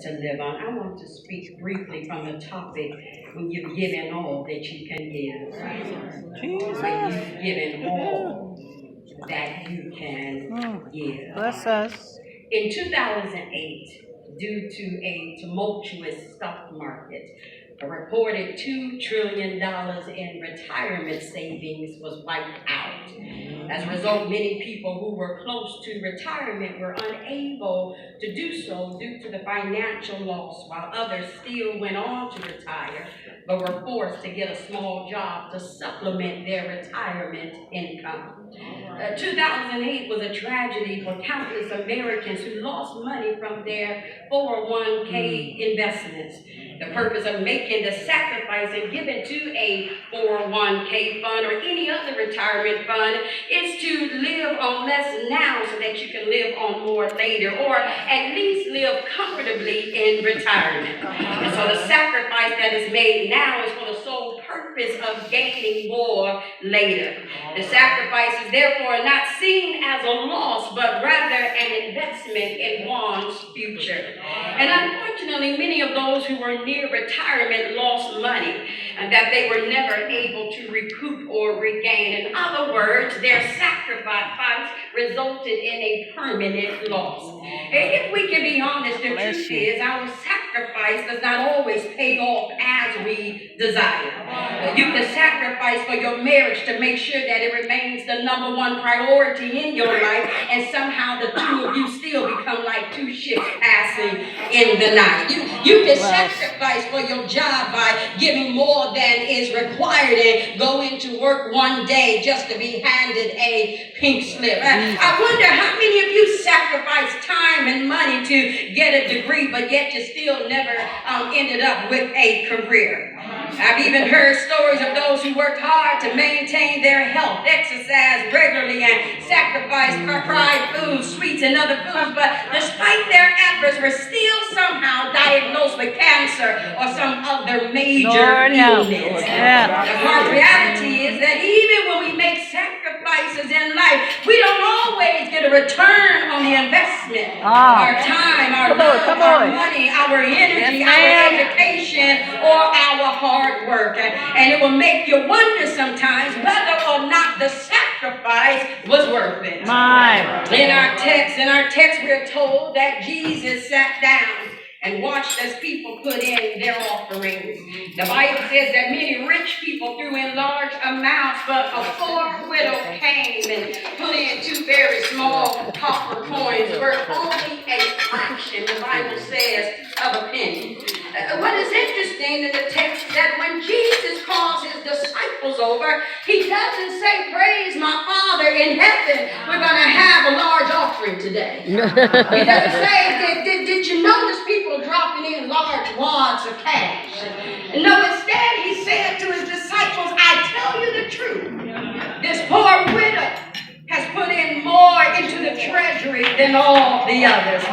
to live on. I want to speak briefly from the topic when you've given all that you can give. When you've given all that you can give. Bless us. In 2008, due to a tumultuous stock market, a reported $2 trillion in retirement savings was wiped out. As a result, many people who were close to retirement were unable to do so due to the financial loss, while others still went on to retire, but were forced to get a small job to supplement their retirement income. 2008 was a tragedy for countless Americans who lost money from their 401k investments. The purpose of making the sacrifice and giving to a 401k fund or any other retirement fund is to live on less now so that you can live on more later, or at least live comfortably in retirement. And so the sacrifice that is made now is for the sole purpose of gaining more later. The sacrifice is therefore not seen as a loss, but rather an investment in one's future. And unfortunately, many of those who were near retirement lost money and that they were never able to recoup or regain. In other words, their sacrifice resulted in a permanent loss. If we can be honest, the truth is our sacrifice does not always pay off as we desire. You can sacrifice for your marriage to make sure that it remains the number one priority in your life, and somehow the two of you still become like two ships passing in the night. You can sacrifice for your job by giving more than is required and go into work one day just to be handed a pink slip. I wonder how many of you sacrifice time and money to get a degree, but yet you still never ended up with a career. I've even heard stories of those who worked hard to maintain their health, exercise regularly, and sacrifice fried foods, sweets, and other foods, but despite their efforts, were still somehow diagnosed with cancer or some other major illness. The hard reality is that even when we make sacrifices in life, we don't always get a return on the investment. Our time, our love, our money, our energy, our education, or our hard work. And it will make you wonder sometimes whether or not the sacrifice was worth it. In our text, we're told that Jesus sat down and watched as people put in their offerings. The Bible says that many rich people threw in large amounts, but a poor widow came and put in 2 very small copper coins worth only a fraction, the Bible says, of a penny. What is interesting in the text is that when Jesus calls his disciples over, he doesn't say, "Praise my Father in heaven, we're going to have a large offering today." He doesn't say, did you notice people dropping in large wads of cash? No, instead he said to his disciples, "I tell you the truth, this poor widow has put in more into the treasury than all the others."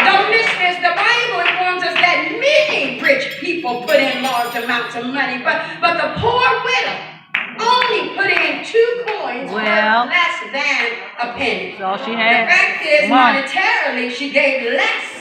Don't miss this. The Bible informs us that many rich people put in large amounts of money, but the poor widow only put in 2 coins worth less than a penny. That's all she had. The fact is, monetarily, she gave less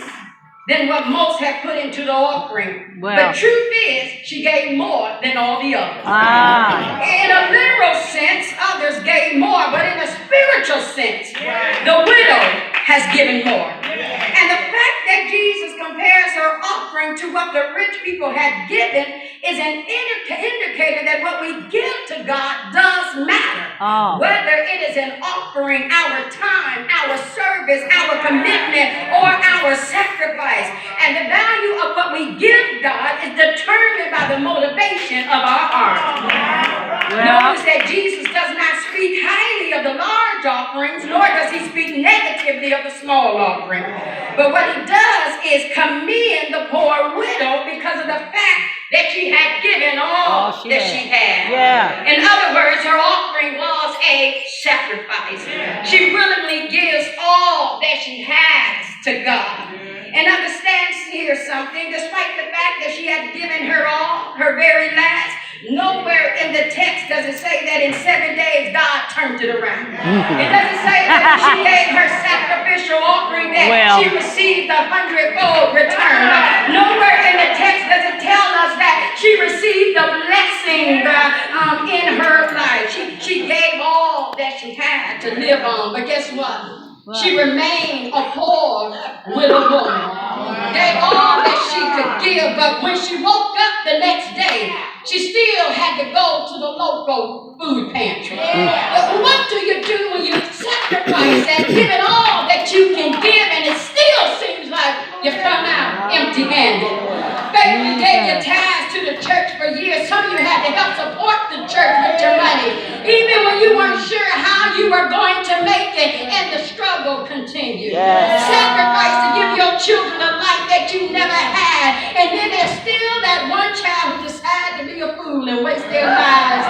than what most have put into the offering. The truth is, she gave more than all the others. In a literal sense, others gave more, but in a spiritual sense, the widow has given more. And the fact that Jesus compares her offering to what the rich people had given is an indicator that what we give to God does matter. Whether it is an offering, our time, our service, our commitment, or our sacrifice. And the value of what we give God is determined by the motivation of our heart. Notice that Jesus does not speak highly of the large offerings, nor does he speak negatively of the small offering. But what he does is commend the poor widow because of the fact that she had given all that she had. In other words, her offering was a sacrifice. She willingly gives all that she has to God. And understand here something, despite the fact that she had given her all, her very last, nowhere in the text does it say that in 7 days God turned it around. It doesn't say that when she gave her sacrificial offering that she received a 100-fold return. everything in her life. She gave all that she had to live on. But guess what? She remained a poor widow woman. Gave all that she could give, but when she woke up the next day, she still had to go to the local food pantry. What do you do when you sacrifice and give it all that you can give, and it still seems like you come out empty-handed? Baby, you gave your tithes to the church for years. Some of you had to help support the church with your money, even when you weren't sure how you were going to make it, and the struggle continued. Sacrifice to give your children a life that you never had, and then there's still that one child who decided to be a fool and waste their lives.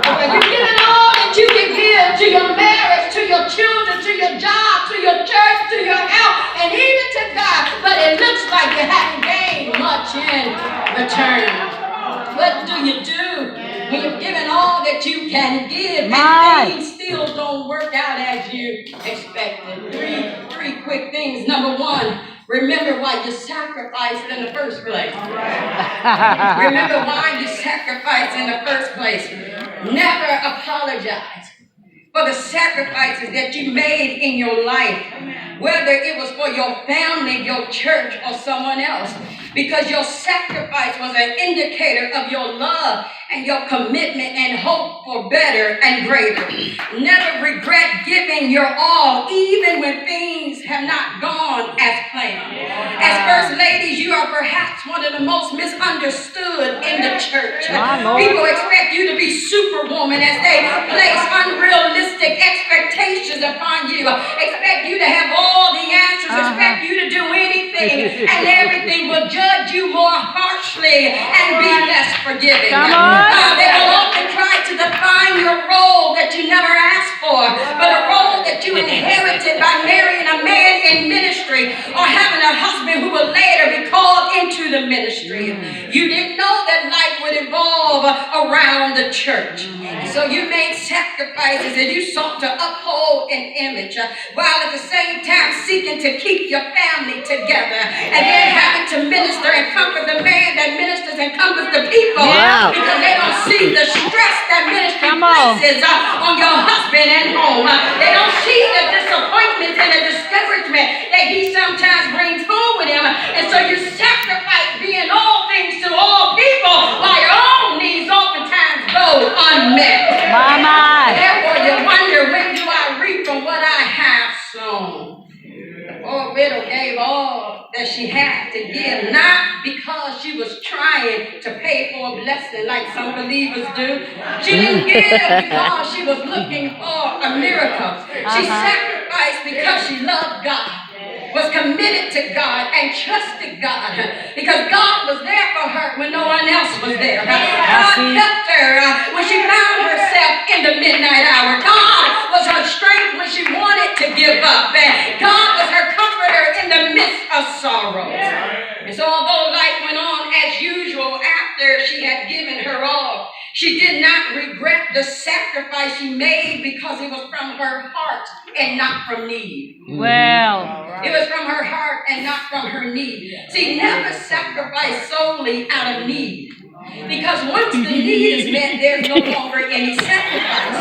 But you're giving all that you can give to your marriage, to your children, to your job, to your church, to your health, and even to God. But it looks like you haven't gained much in return. What do you do when you've given all that you can give and things still don't work out as you expected? Three quick things. Number one, remember why you sacrificed in the first place. Remember why you sacrificed in the first place. Never apologize for the sacrifices that you made in your life, whether it was for your family, your church, or someone else, because your sacrifice was an indicator of your love and your commitment and hope for better and greater. Never regret giving your all, even when things have not gone as planned. As first ladies, you are perhaps one of the most misunderstood in the church. People expect you to be superwoman as they place unrealistic expectations upon you. Expect you to have all the answers. Expect you to do anything and everything. Will judge you more harshly and be less forgiving. They will often try to define your role that you never asked for, but a role that you inherited by marrying a man in ministry or having a husband who will later be called into the ministry. You didn't know that life would evolve around the church. So you made sacrifices and you sought to uphold an image while at the same time seeking to keep your family together, and then having to minister and comfort the man that ministers and comforts the people because they don't see the stress that ministry places on your husband at home. They don't see the disappointment and the discouragement that he sometimes brings home with him. And so you sacrifice being all things to all people while your own needs oftentimes go unmet. Therefore you wonder, when do I reap from what I have sown? The poor widow gave all that she had to give, not because she was trying to pay for a blessing like some believers do. She didn't give because she was looking for a miracle. She sacrificed because she loved God, was committed to God, and trusted God, because God was there for her when no one else was there. God kept her when she found herself in the midnight hour. God was her strength when she wanted to give up, and God was her comforter in the midst of sorrow. And so although life went on as usual after she had given her all, she did not regret the sacrifice she made because it was from her heart and not from need. It was from her heart and not from her need. See, never sacrifice solely out of need, because once the need is met, there's no longer any sacrifice.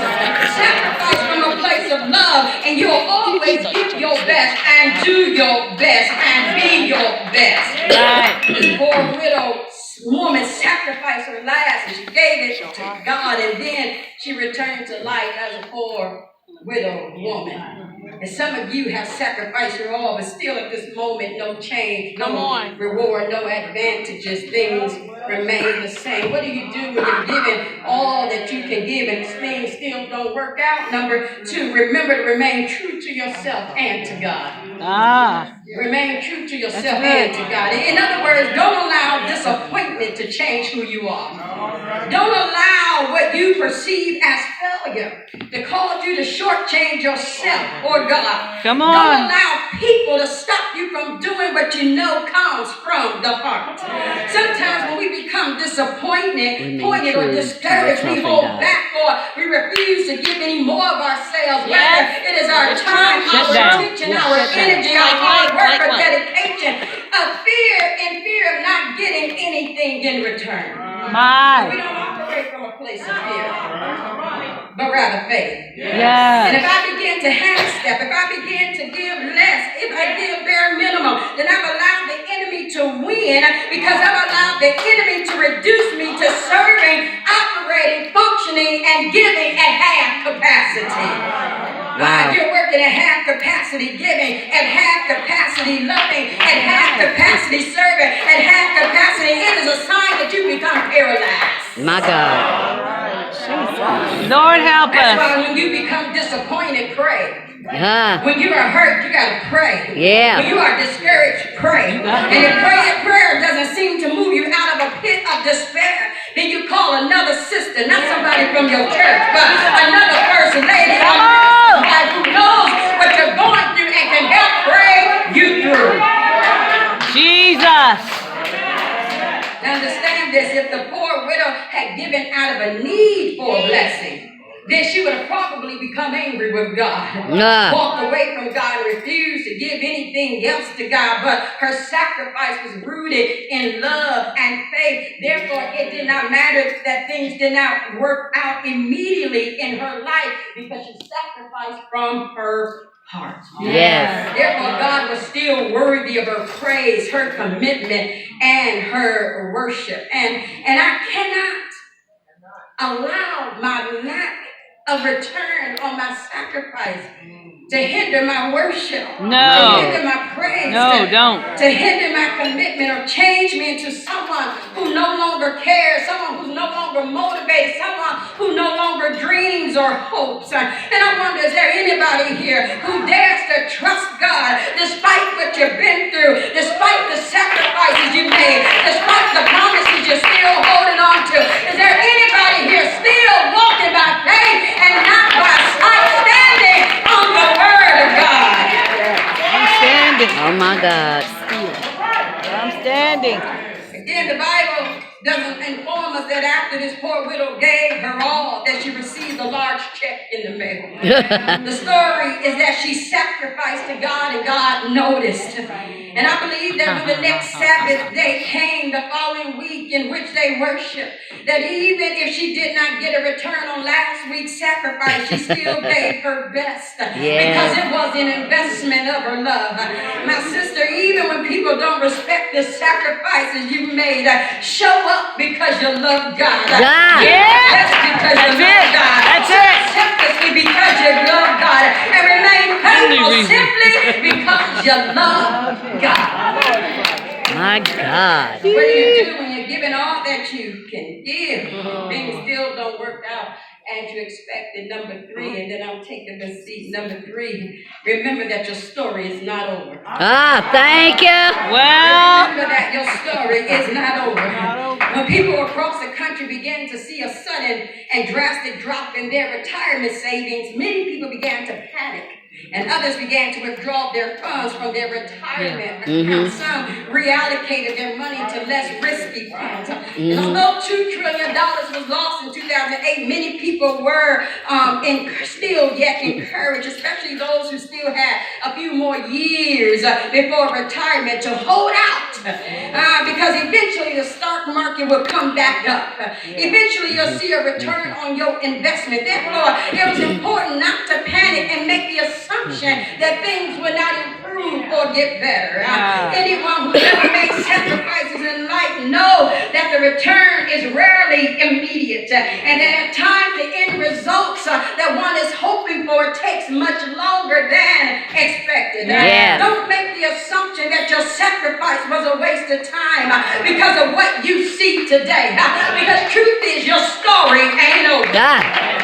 Sacrifice from a place of love, and you'll always give your best and do your best and be your best. This poor widow woman sacrificed her last, and she gave it to God, and then she returned to life as a poor widow woman. And some of you have sacrificed your all, but still at this moment, no change, no reward, no advantages. Things remain the same. What do you do when you're giving all that you can give and things still don't work out? Number two, remember to remain true to yourself and to God. Remain true to yourself and to God. In other words, don't allow disappointment to change who you are. Don't allow what you perceive as failure to cause you to shortchange yourself or God. Don't allow people to stop you from doing what you know comes from the heart. Sometimes when we become disappointed or discouraged, we hold back or we refuse to give any more of ourselves. Whether it is our time, our attention, our energy, our hard work, or dedication, in fear of not getting anything in return. We don't operate operate from a place of fear, but rather faith. Yes. And if I begin to half-step, if I begin to give less, if I give bare minimum, then I've allowed the enemy to win because I've allowed the enemy to reduce me to serving, operating, functioning, and giving at half capacity. Wow. You're working at half capacity giving, at half capacity loving, at half capacity serving, at half capacity. It is a sign that you become paralyzed. My God. Lord help That's us. why when you become disappointed, pray. Yeah. When you are hurt, you gotta pray. Yeah. When you are discouraged, pray. And if prayer doesn't seem to move you out of a pit of despair, then you call another sister, not somebody from your church, but another person, lady, somebody who knows what you're going through and can help pray you through. Jesus. Now understand this, if the poor widow had given out of a need for a blessing, then she would have probably become angry with God, walked away from God, and refused to give anything else to God. But her sacrifice was rooted in love and faith. Therefore, it did not matter that things did not work out immediately in her life because she sacrificed from her heart. Yes. Therefore, God was still worthy of her praise, her commitment, and her worship. And I cannot allow my lack of return on my sacrifice to hinder my worship, No. to hinder my praise, Don't. to hinder my commitment or change me into someone who no longer cares, someone who's no longer motivated, someone who no longer dreams or hopes. And I wonder, is there anybody here who dares to trust God despite what you've been through, despite the sacrifices you made, despite the promises you're still holding on to? Is there anybody here still walking by faith and not by sight, standing on the word of God? I'm standing. Oh my God. I'm standing. Again, the Bible doesn't inform us that after this poor widow gave her all, that she received a large check in the mail. The story is that she sacrificed to God and God noticed. And I believe that when the next Sabbath day came, the following week in which they worshiped, that even if she did not get a return on last week's sacrifice, she still gave her best. Because it was an investment of her love. My sister, even when people don't respect the sacrifices you made, show up because you love God. That's because you love God. That's it. Simply because you love God. And remain faithful simply because you love God. My God. What do you do when you're giving all that you can give? Things still don't work out as you expected. Number 3, and then I'm taking the seat. Number 3, remember that your story is not over. Thank you. Well. Remember that your story is not over. When people across the country began to see a sudden and drastic drop in their retirement savings, many people began to panic. And others began to withdraw their funds from their retirement accounts. Some reallocated their money to less risky funds. And although $2 trillion was lost in 2008, many people were still yet encouraged, especially those who still had a few more years before retirement, to hold out. Because eventually the stock market will come back up. Eventually you'll see a return on your investment. Therefore, it was important not to panic and make the assumption that things will not improve or get better. Anyone who never made sacrifices in life know that the return is rarely immediate, and that at times the end results that one is hoping for takes much longer than expected. Don't make the assumption that your sacrifice was a waste of time because of what you see today. Because truth is, your story ain't over.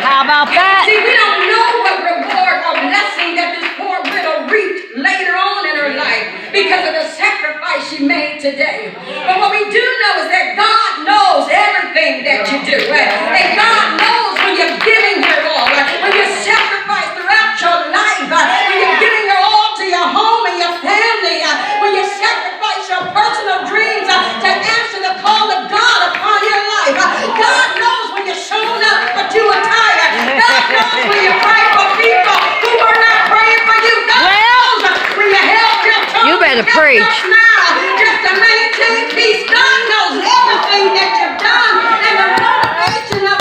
How about that? See, we don't know what reward or blessing that this poor widow reaped later on in her life because of the sacrifice she made today. But what we do know is that God knows everything that you do. And God knows when you're giving your all, when you sacrifice throughout your life, when you're giving your all to your home and your family, when you sacrifice your personal dreams to answer the call of God upon your life. God knows when you're showing up but you are tired. God knows when you pray for people who are not praying for you. God knows when you held your tongue. You better preach. Just to maintain peace. God knows everything that you've done, and the motivation of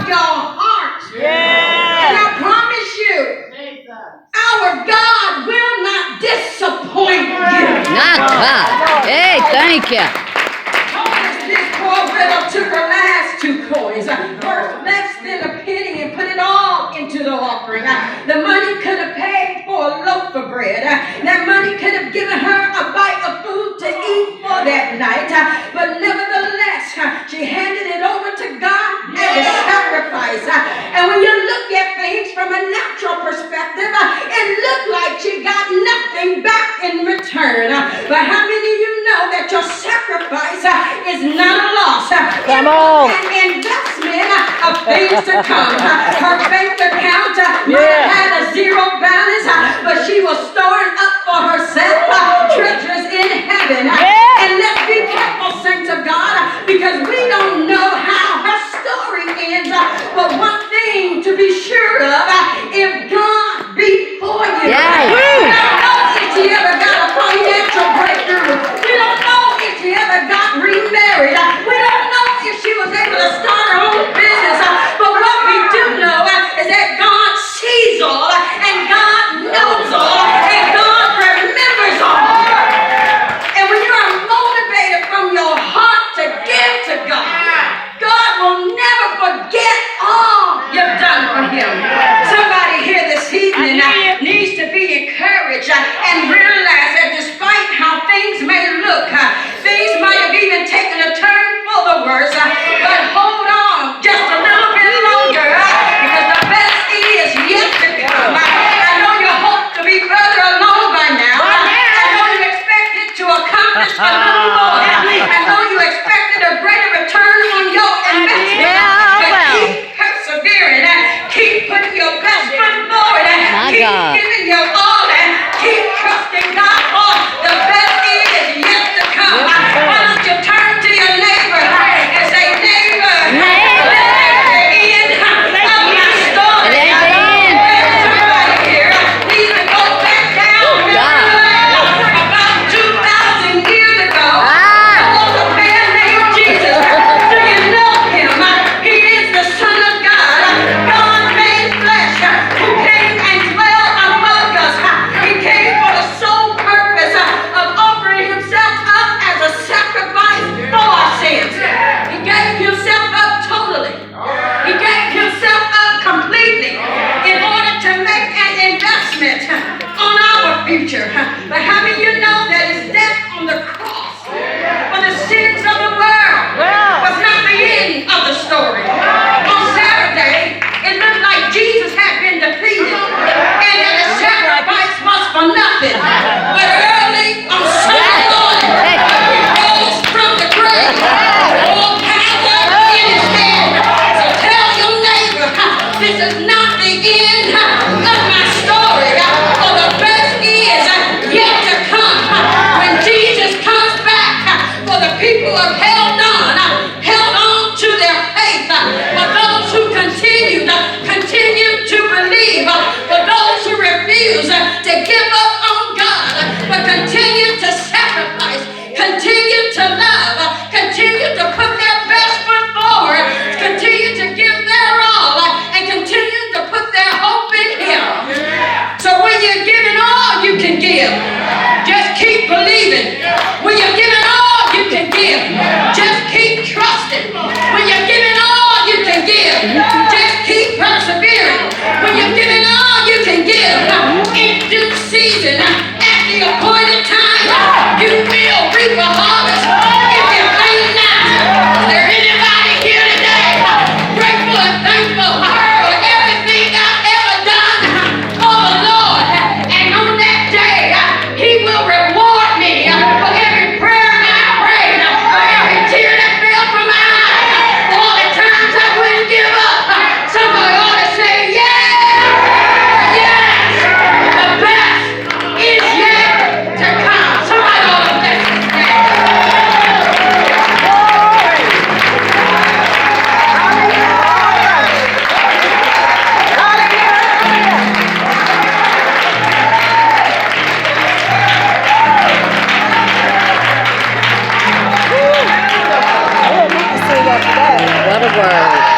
Thank you. This poor widow took her last 2 coins, worth less than a penny, and put it all into the offering. The money could have paid for a loaf of bread. That money could have given her a bite of food to eat for that night. But nevertheless, she handed it over to God as a sacrifice. And when you look at things from a natural perspective, it looked like she got nothing back in return. But how many of you know that your sacrifice is not a loss? Come on. An investment of things to come. Her bank account had a zero balance, but she was storing up for herself treasures in heaven. And let's be careful, saints of God, because we don't know how her story ends. But one thing to be sure of, if God be for you, we don't know if she ever got a financial breakthrough. We don't know if she ever got remarried. We don't know if she was able to start her own business. But what we do know is that God sees all, and God knows all, and God remembers all. And when you are motivated from your heart to give to God, God will never forget all you've done for Him. Somebody here this evening needs to be encouraged and realize that despite how things may look, things might have even taken a turn for the worse, but hold on just a little bit longer, because the best is yet to come. I know you hope to be further along by now. I know you expected to accomplish a little more. I know you expected a greater return on your investment. But keep persevering. Keep putting your best foot forward. Keep giving your all, and keep trusting God, for the best is yet to come. Why don't you turn to your neighbor and say, neighbor, this ain't the end of my story. Somebody here needs to go back down about 2,000 years ago. There was a man named Jesus. Do you know him? He is the Son of God. God made flesh, who came and dwelt among us. He came for the sole purpose of offering himself up as a sacrifice for our sins. He gave himself up totally. He gave himself up completely in order to make an investment on our future. But how many of you know that his death on the cross for the sins of the world was not the end of the story? On Saturday, it looked like Jesus had been defeated and that the sacrifice was for nothing. But early on Sunday morning, he rose from the grave, all power in his hand. So tell your neighbor, this is not the end of my story. For the best is yet to come. When Jesus comes back, for the people who have held on to their faith, for those who continue to believe, for those who refuse to give up on God, but continue to sacrifice, continue to love, continue to put their best foot forward, continue to give their all, and continue to put their hope in Him. So when you're giving all you can give, just keep believing. When you're giving all you can give, just keep trusting. When you're giving all you can give, just keep persevering. When you're giving all you can give, in due season, at the appointed time, you will reap a harvest. If you faint not, is there anybody here today grateful and thankful for everything I've ever done for the Lord? And on that day, He will reward me for every prayer I prayed, for every tear that fell from my eye, for all the times I wouldn't give up. Somebody ought to say, yeah, yes, the best is yet to come. Somebody ought to bless His name. What a word.